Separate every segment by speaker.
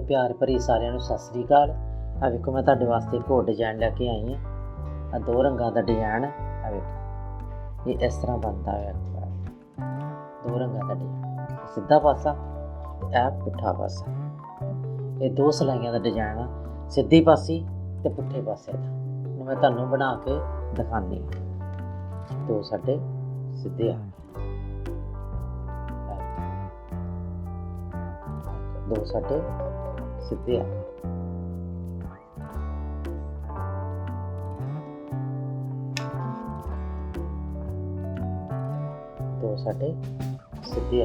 Speaker 1: प्यार भरी सारिਆਂ ਨੂੰ सत श्री अकाल। आ वेखो मैं तुहाडे वास्ते एक होर डिजाइन लैके आई हाँ। आ दो रंगां दा डिजाइन आ वेखो ये इस तरह बनता है। दो रंगां दा डिजाइन सीधा पासा ते आ पुट्ठा पासा। ये दो सिलाइयां दा डिजाइन आ सीधी पासी ते पुट्ठे पासे दा। हुण मैं तुहानूं बना के दिखानी दो साडे सीधे आ दो साडे सीधे आ दो साडे सीधे आ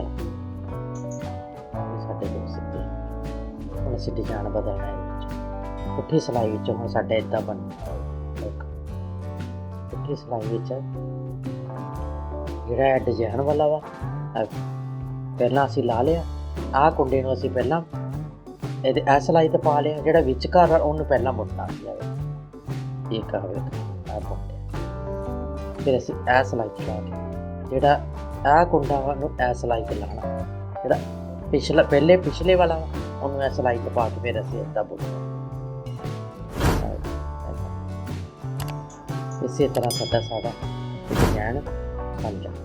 Speaker 1: साडे दो सीधे। हुण असीं डिजाइन बदलना है। पुट्ठी सिलाई विच हुण साडे इदां बनना। पुट्ठी सिलाई विच जिहड़ा डिजाइन वाला वा पहलां असीं ला लिया। आ कुंडे नूं असीं पहलां ਇਹਦੇ ਐ ਸਿਲਾਈ ਤੇ ਪਾ ਲਿਆ। ਜਿਹੜਾ ਵਿਚਕਾਰ ਉਹਨੂੰ ਪਹਿਲਾਂ ਬੁਣਨਾ ਸੀ। ਇੱਕ ਆਵੇ ਆ ਬੁਣਿਆ। ਫਿਰ ਅਸੀਂ ਐ ਸਿਲਾਈ ਚਲਾ ਕੇ ਜਿਹੜਾ ਐ ਕੁੰਡਾ ਵਾ ਉਹਨੂੰ ਐ ਸਿਲਾਈ ਤੇ ਲਾਣਾ। ਜਿਹੜਾ ਪਿਛਲੇ ਵਾਲਾ ਵਾ ਉਹਨੂੰ ਐ ਸਿਲਾਈ ਤੇ ਪਾ ਕੇ ਫਿਰ ਅਸੀਂ ਏਦਾਂ ਬੁਣਨਾ। ਇਸੇ ਤਰ੍ਹਾਂ ਸਾਡਾ ਡਿਜ਼ਾਈਨ ਬਣ ਜਾਂਦਾ।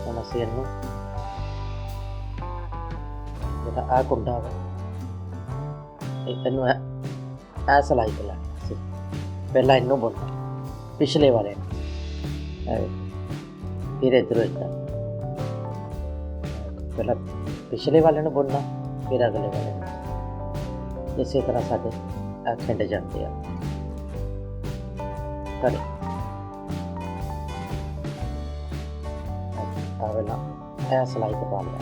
Speaker 1: ਹੁਣ ਅਸੀਂ ਇਹਨੂੰ आ कुंडा वा इनू ए सिलाई ते लानी सी। पहला इनू बुनना पिछले वाले फिर इधरों इधर पहला पिछले वाले नूं बुनना फिर अगले वाले नूं। इस तरह साडे आ खिंड जाते हैं। करें पहला ए सिलाई ते पा लिया।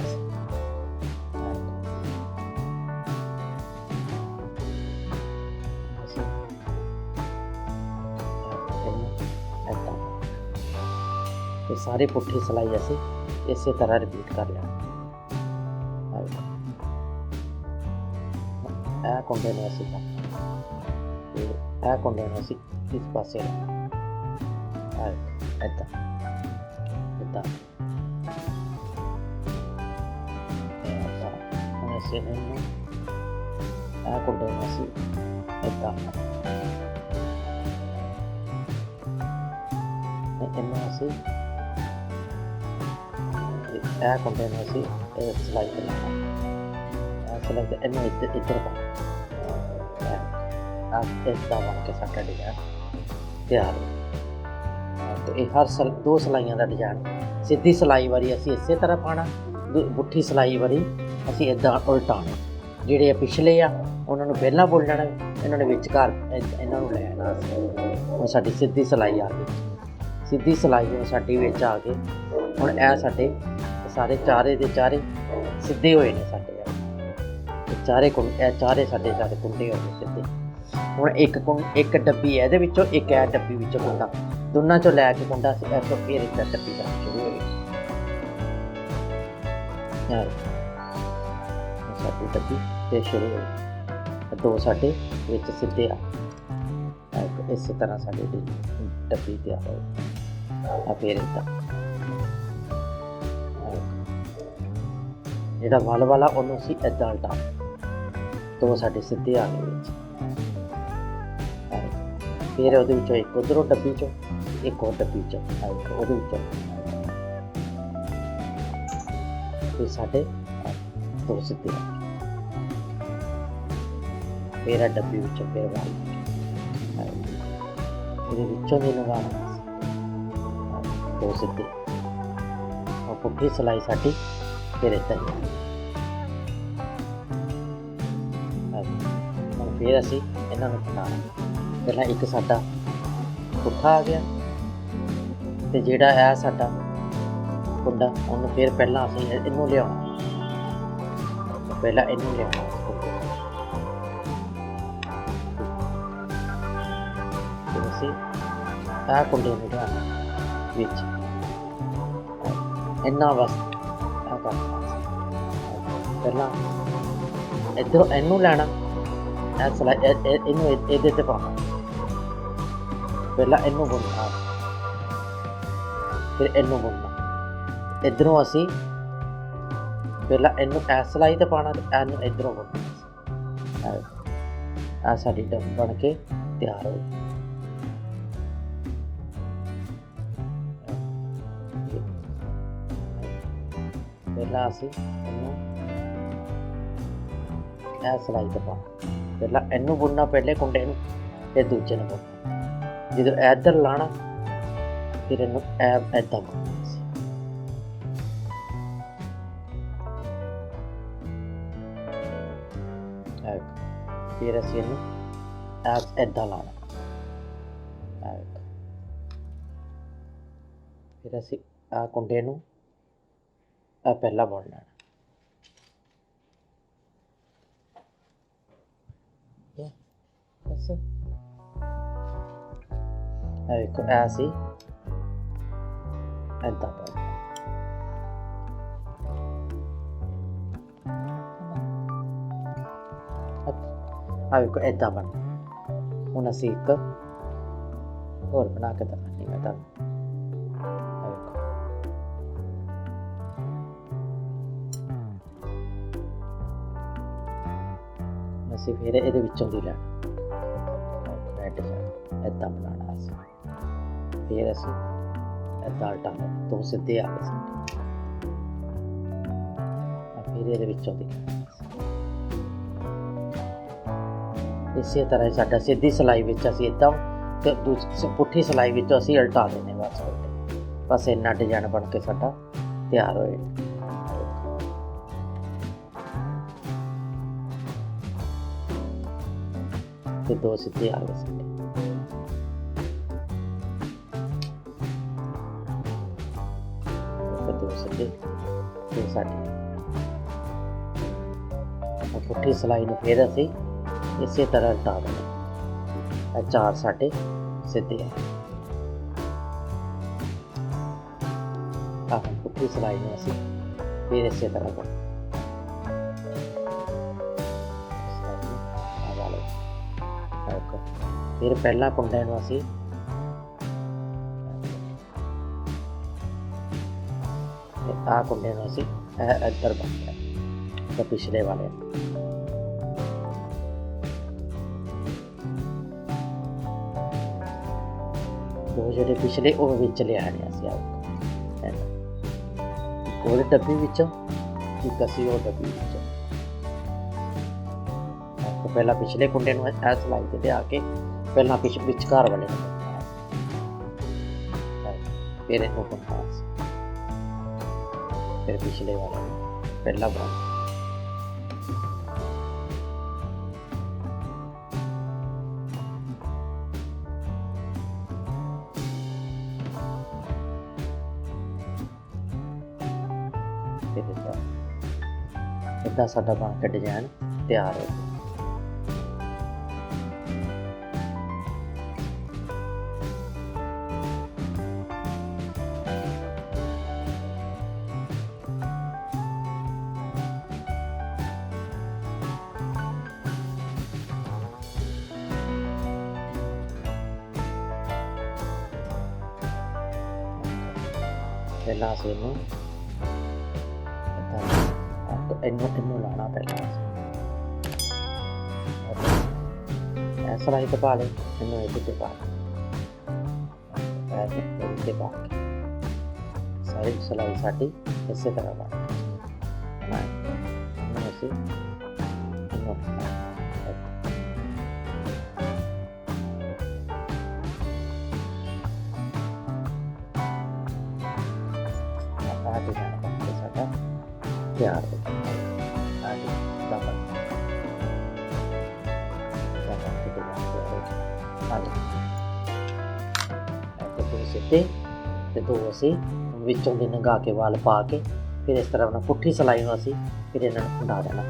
Speaker 1: सारी पुट्ठी सिलाई असी इस तरह रिपीट कर लें। ए कुंडे ने असी ए कुंडे ने असी इस पासे इदा इदा असी ए कुंडे ने असी इदा इन्हें असी ਇਹ ਕੁੰਡੇ ਨੂੰ ਅਸੀਂ ਸਿਲਾਈ ਤੇ ਲਾਉਣਾ। ਸਿਲਾਈ ਤੇ ਇਹਨੂੰ ਇੱਧਰ ਪਾਉਣਾ। ਇਸ ਦਾ ਬਣ ਕੇ ਸਾਡਾ ਡਿਜ਼ਾਈਨ ਤਿਆਰ ਹੈ। ਤੇ ਇਹ ਹਰ ਦੋ ਸਿਲਾਈਆਂ ਦਾ ਡਿਜ਼ਾਈਨ। ਸਿੱਧੀ ਸਿਲਾਈ ਵਾਰੀ ਅਸੀਂ ਇਸੇ ਤਰ੍ਹਾਂ ਪਾਉਣਾ। ਪੁੱਠੀ ਸਿਲਾਈ ਵਾਰੀ ਅਸੀਂ ਇੱਦਾਂ ਉਲਟਾਉਣਾ। ਜਿਹੜੇ ਪਿਛਲੇ ਆ ਉਹਨਾਂ ਨੂੰ ਪਹਿਲਾਂ ਬੁਣ ਲੈਣਾ। ਇਹਨਾਂ ਨੇ ਵਿਚਕਾਰ ਇਹਨਾਂ ਨੂੰ ਲੈ ਆਉਣਾ। ਹੁਣ ਸਾਡੀ ਸਿੱਧੀ ਸਿਲਾਈ ਆ ਗਈ। ਸਿੱਧੀ ਸਿਲਾਈ ਹੁਣ ਸਾਡੀ ਵਿੱਚ ਆ ਗਈ। ਹੁਣ ਇਹ ਸਾਡੇ ਸਾਰੇ ਚਾਰੇ ਦੇ ਚਾਰੇ ਸਿੱਧੇ ਹੋਏ ਨੇ ਸਾਡੇ। ਚਾਰੇ ਸਾਡੇ ਕੁੰਡੇ ਹੋ ਗਏ ਸਿੱਧੇ। ਹੁਣ ਇੱਕ ਡੱਬੀ ਇਹਦੇ ਵਿੱਚੋਂ ਇੱਕ ਇਹ ਡੱਬੀ ਵਿੱਚੋਂ ਕੁੰਡਾ ਦੋਨਾਂ ਚੋਂ ਲੈ ਕੇ ਕੁੰਡਾ ਇੱਥੋਂ ਫਿਰ ਇੱਕ ਡੱਬੀ ਦਾ ਸ਼ੁਰੂ ਹੋਈ। ਸਾਡੀ ਡੱਬੀ ਤੇ ਸ਼ੁਰੂ ਹੋਈ। ਦੋ ਸਾਡੇ ਵਿੱਚ ਸਿੱਧੇ ਆ। ਇਸੇ ਤਰ੍ਹਾਂ ਸਾਡੀ ਡੱਬੀ ਤਿਆਰ ਹੋਈ। ਆ ਫਿਰ ਇੱਦਾਂ ਜਿਹੜਾ ਵੱਲ ਵਾਲਾ ਉਹਨੂੰ ਅਸੀਂ ਇੱਦਾਂ ਉਲਟਾ। ਦੋ ਸਾਡੇ ਸਿੱਧੇ ਆ ਗਏ ਵਿੱਚ। ਫਿਰ ਉਹਦੇ ਵਿੱਚੋਂ ਇੱਕ ਉੱਧਰੋਂ ਡੱਬੀ ਚੋਂ ਇੱਕ ਹੋਰ ਡੱਬੀ ਚੋਂ ਉਹਦੇ ਵਿੱਚੋਂ ਫਿਰ ਸਾਡੇ ਦੋ ਸਿੱਧੇ ਆ ਗਏ। ਫਿਰ ਡੱਬੀ ਵਿੱਚੋਂ ਫਿਰ ਵਾਲ ਇਹਦੇ ਵਿੱਚੋਂ ਵੀ ਲਗਾਉਣਾ ਦੋ ਸਿੱਧੇ। ਉਹ ਪੁੱਠੀ ਸਿਲਾਈ ਸਾਡੀ ਫਿਰ ਇੱਦਾਂ ਹੁਣ ਫਿਰ ਅਸੀਂ ਇਹਨਾਂ ਨੂੰ ਬਣਾਉਣਾ। ਪਹਿਲਾਂ ਇੱਕ ਸਾਡਾ ਪੁੱਠਾ ਆ ਗਿਆ ਤੇ ਜਿਹੜਾ ਹੈ ਸਾਡਾ ਕੁੰਡਾ ਉਹਨੂੰ ਫਿਰ ਪਹਿਲਾਂ ਅਸੀਂ ਇਹਨੂੰ ਲਿਆਉਣਾ। ਪਹਿਲਾਂ ਇਹਨੂੰ ਲਿਆਉਣਾ ਫਿਰ ਅਸੀਂ ਆਹ ਕੁੰਡੇ ਨੂੰ ਲਿਆਉਣਾ ਵਿੱਚ ਇਹਨਾਂ ਵਾਸਤੇ। ਪਹਿਲਾਂ ਇੱਧਰੋਂ ਇਹਨੂੰ ਲੈਣਾ। ਇਹ ਸਿਲਾਈ ਇਹਨੂੰ ਇਹਦੇ ਤੇ ਪਾਉਣਾ। ਪਹਿਲਾਂ ਇਹਨੂੰ ਬੁਣਨਾ ਫਿਰ ਇਹਨੂੰ ਬੁਣਨਾ। ਇੱਧਰੋਂ ਅਸੀਂ ਪਹਿਲਾਂ ਇਹਨੂੰ ਐ ਸਿਲਾਈ ਤੇ ਪਾਉਣਾ ਤੇ ਇਹਨੂੰ ਇੱਧਰੋਂ ਬੁਣਨਾ। ਆ ਸਾਡੀ ਬਣ ਕੇ ਤਿਆਰ ਹੋ ਗਈ। ਪਹਿਲਾਂ ਅਸੀਂ ਇਹਨੂੰ ਇਹ ਸਿਲਾਈ ਤੇ ਪਾਉਣਾ। ਪਹਿਲਾਂ ਇਹਨੂੰ ਬੁਣਨਾ ਪਹਿਲੇ ਕੁੰਡੇ ਨੂੰ, ਫਿਰ ਦੂਜੇ ਨੂੰ ਬੁਣਨਾ। ਜਦੋਂ ਇੱਧਰ ਲਾਣਾ ਫਿਰ ਇਹਨੂੰ ਇੱਦਾਂ ਬੁਣਨਾ। ਫਿਰ ਅਸੀਂ ਇਹਨੂੰ ਇੱਦਾਂ ਲਾਣਾ। ਫਿਰ ਅਸੀਂ ਆਹ ਕੁੰਡੇ ਨੂੰ ਪਹਿਲਾਂ ਬੁਣ ਲੈਣਾ। ਬਸ ਵੇਖੋ ਅਸੀਂ ਇੱਦਾਂ ਬੁਣਨਾ। ਵੇਖੋ ਇੱਦਾਂ ਬਣਨਾ। ਹੁਣ ਅਸੀਂ ਇੱਕ ਹੋਰ ਬਣਾ ਕੇ ਦਿਖਾਉਂਦੀ ਮੈਂ ਤੁਹਾਨੂੰ। ਅਸੀਂ ਫਿਰ ਇਹਦੇ ਵਿੱਚੋਂ ਦੀ ਲੈਣਾ ਇੱਦਾਂ ਬਣਾਉਣਾ। ਅਸੀਂ ਫਿਰ ਅਸੀਂ ਇੱਦਾਂ ਉਲਟਾਉਣਾ। ਦੋ ਸਿੱਧੇ ਆ ਗਏ ਸਾਡੇ। ਫਿਰ ਇਹਦੇ ਵਿੱਚੋਂ ਦੀ ਇਸੇ ਤਰ੍ਹਾਂ ਹੀ ਸਾਡਾ ਸਿੱਧੀ ਸਿਲਾਈ ਵਿੱਚ ਅਸੀਂ ਇੱਦਾਂ ਤੇ ਪੁੱਠੀ ਸਿਲਾਈ ਵਿੱਚ ਅਸੀਂ ਉਲਟਾ ਦੇਣੇ। ਬਸ ਇੰਨਾ ਡਿਜ਼ਾਈਨ ਬਣ ਕੇ ਸਾਡਾ ਤਿਆਰ ਹੋਏ। ਤੇ ਦੋ ਸਿੱਧੇ ਆ ਗਏ ਸਾਡੇ। ਦੋ ਸਿੱਧੇ ਤੇ ਸਾਡੀ ਪੁੱਠੀ ਸਿਲਾਈ ਨੂੰ ਫਿਰ ਅਸੀਂ ਇਸੇ ਤਰ੍ਹਾਂ ਉਲਟਾ ਦੇਣਾ। ਇਹ ਚਾਰ ਸਾਡੇ ਸਿੱਧੇ ਆ। ਆਹ ਪੁੱਠੀ ਸਿਲਾਈ ਨੂੰ ਅਸੀਂ ਫਿਰ ਇਸੇ ਤਰ੍ਹਾਂ ਕਰਨਾ। ਫਿਰ ਪਹਿਲਾਂ ਕੁੰਡੇ ਨੂੰ ਅਸੀਂ ਆਹ ਕੁੰਡੇ ਨੂੰ ਅਸੀਂ ਇੱਧਰ ਬੰਨ੍ਹਣਾ ਤੇ ਪਿਛਲੇ ਵਾਲੇ ਦੋ ਜਿਹੜੇ ਪਿਛਲੇ ਉਹ ਵਿੱਚ ਲਿਆਣੇ ਅਸੀਂ। ਉਹਦੇ ਡੱਬੀ ਵਿੱਚੋਂ ਇੱਕ ਅਸੀਂ ਉਹ ਡੱਬੀ ਵਿੱਚੋਂ ਪਹਿਲਾਂ ਪਿਛਲੇ ਕੁੰਡੇ ਨੂੰ ਇਹ ਸਿਲਾਈ ਤੇ ਲਿਆ ਕੇ ਪਹਿਲਾਂ ਵਿਚਕਾਰ ਵਾਲੇ ਨੂੰ ਫਿਰ ਇਹਨੂੰ ਬਣਾਉਣਾ। ਫਿਰ ਪਿਛਲੇ ਵਾਲੇ ਨੂੰ ਪਹਿਲਾਂ ਬਣਾਉਣਾ। ਇੱਦਾਂ ਸਾਡਾ ਬਣ ਕੇ ਡਿਜ਼ਾਈਨ ਤਿਆਰ ਹੋ ਗਿਆ। ਪਹਿਲਾਂ ਅਸੀਂ ਇਹਨੂੰ ਲਾਉਣਾ। ਪਹਿਲਾਂ ਇਹ ਸਿਲਾਈ ਤੇ ਪਾ ਲੈ, ਇਹਨੂੰ ਇਹਦੇ ਤੇ ਪਾ ਕੇ ਸਾਰੀ ਸਿਲਾਈ ਸਾਡੀ ਇਸੇ ਤਰ੍ਹਾਂ ਬਣ ਗਈ। ਅਸੀਂ ਸਾਡਾ ਤਿਆਰ ਹੋ ਗਿਆ। ਸਿੱਧੇ ਤੇ ਦੋ ਅਸੀਂ ਵਿੱਚੋਂ ਦੀ ਲੰਘਾ ਕੇ ਵਾਲ ਪਾ ਕੇ ਫਿਰ ਇਸ ਤਰ੍ਹਾਂ ਨਾਲ ਪੁੱਠੀ ਸਿਲਾਈ ਨੂੰ ਅਸੀਂ ਫਿਰ ਇਹਨਾਂ ਨੂੰ ਹੰਡਾ ਦੇਣਾ।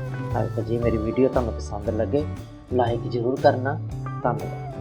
Speaker 1: ਜੇ ਮੇਰੀ ਵੀਡੀਓ ਤੁਹਾਨੂੰ ਪਸੰਦ ਲੱਗੇ ਲਾਈਕ ਜ਼ਰੂਰ ਕਰਨਾ। ਧੰਨਵਾਦ।